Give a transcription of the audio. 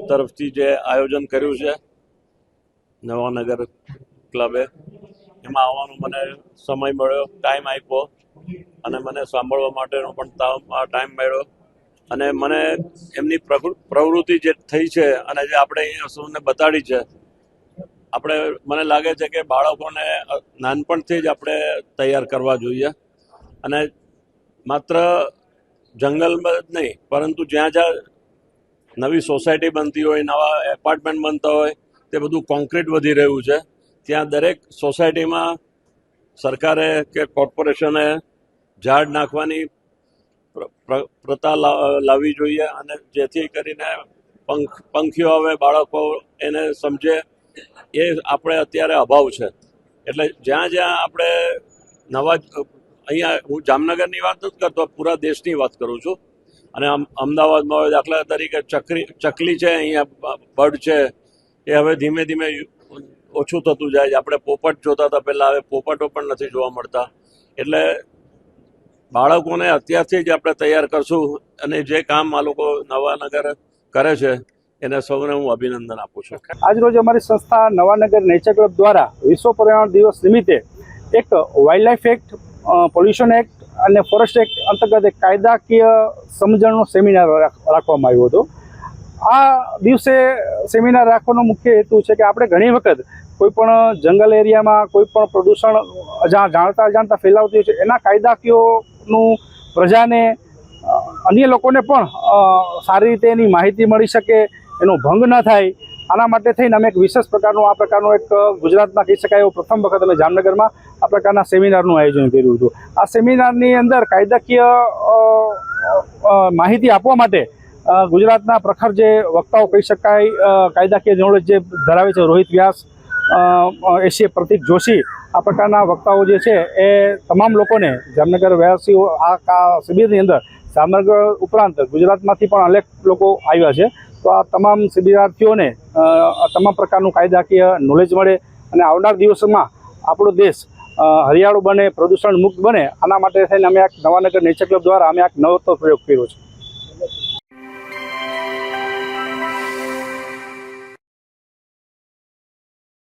તરફથી જે આયોજન કર્યું છે નવાનગર ક્લબે, એમાં આવવાનો મને સમય મળ્યો, ટાઈમ આપ્યો અને મને સાંભળવા માટેનો પણ ટાઈમ મળ્યો અને મને એમની પ્રવૃત્તિ જે થઈ છે અને જે આપણે અહીંયા સૌને બતાડી છે, મને લાગે છે કે બાળકોને નાનપણથી જ આપણે તૈયાર કરવા જોઈએ અને માત્ર જંગલમાં જ નહીં પરંતુ જ્યાં જ્યાં નવી સોસાયટી બનતી હોય, નવા એપાર્ટમેન્ટ બનતા હોય, તે બધું કોન્ક્રીટ વધી રહ્યું છે, ત્યાં દરેક સોસાયટીમાં સરકારે કે કોર્પોરેશને ઝાડ નાખવાની પ્રથા લાવવી જોઈએ અને જેથી કરીને પંખીઓ આવે, બાળકો એને સમજે, એ આપણે અત્યારે અભાવ છે. એટલે જ્યાં જ્યાં આપણે અહીંયા હું જામનગરની વાત નથી કરતો, પૂરા દેશની વાત કરું છું. અને અમદાવાદમાં હોય દાખલા તરીકે ચકલી છે, અહીંયા બર્ડ છે, એ હવે ધીમે ધીમે ઓછું થતું જાય છે. આપણે પોપટ જોતા હતા પહેલાં, હવે પોપટો પણ નથી જોવા મળતા. એટલે બાળકોને અત્યારથી જ આપણે તૈયાર કરશું અને જે કામ આ લોકો નવાનગર કરે છે એને સૌને હું અભિનંદન આપું છું. આજરોજ અમારી સંસ્થા નવાનગર નેચર ક્લબ દ્વારા વિશ્વ પર્યાવરણ દિવસ નિમિત્તે એક wild life act, pollution act અને ફોરેસ્ટ એક્ટ અંતર્ગત એક કાયદાકીય સમજણનો સેમિનાર રાખવામાં આવ્યો હતો. આ દિવસે સેમિનાર રાખવાનો મુખ્ય હેતુ છે કે આપણે ઘણી વખત કોઈ પણ જંગલ એરિયામાં કોઈ પણ પ્રદૂષણ જાણતા ફેલાવતી હોય છે, એના કાયદાકીયનું પ્રજાને, અન્ય લોકોને પણ સારી રીતે એની માહિતી મળી શકે, એનો ભંગ ન થાય, આના માટે થઈને અમે એક વિશેષ પ્રકારનું એક ગુજરાતમાં કહી શકાય એવો પ્રથમ વખત અમે જામનગરમાં આ પ્રકારના સેમિનારનું આયોજન કર્યું હતું. આ સેમિનારની અંદર કાયદાકીય માહિતી આપવા માટે ગુજરાતના પ્રખર જે વક્તાઓ કહી શકાય, કાયદાકીય નોલેજ જે ધરાવે છે, રોહિત વ્યાસ, એસીએ પ્રતિક જોશી, આ પ્રકારના વક્તાઓ જે છે એ તમામ લોકોને જામનગર વાસીઓ આ શિબિરની અંદર જામનગર ઉપરાંત ગુજરાતમાંથી પણ અનેક લોકો આવ્યા છે. તો આ તમામ શિબિરાર્થીઓને તમામ પ્રકારનું કાયદાકીય નોલેજ મળે અને આવનાર દિવસોમાં આપણો દેશ હરિયાળું બને, પ્રદૂષણ મુક્ત બને, આના માટે થઈને અમે નવાનગર નેચર ક્લબ દ્વારા અમે નવો પ્રયોગ કર્યો છે.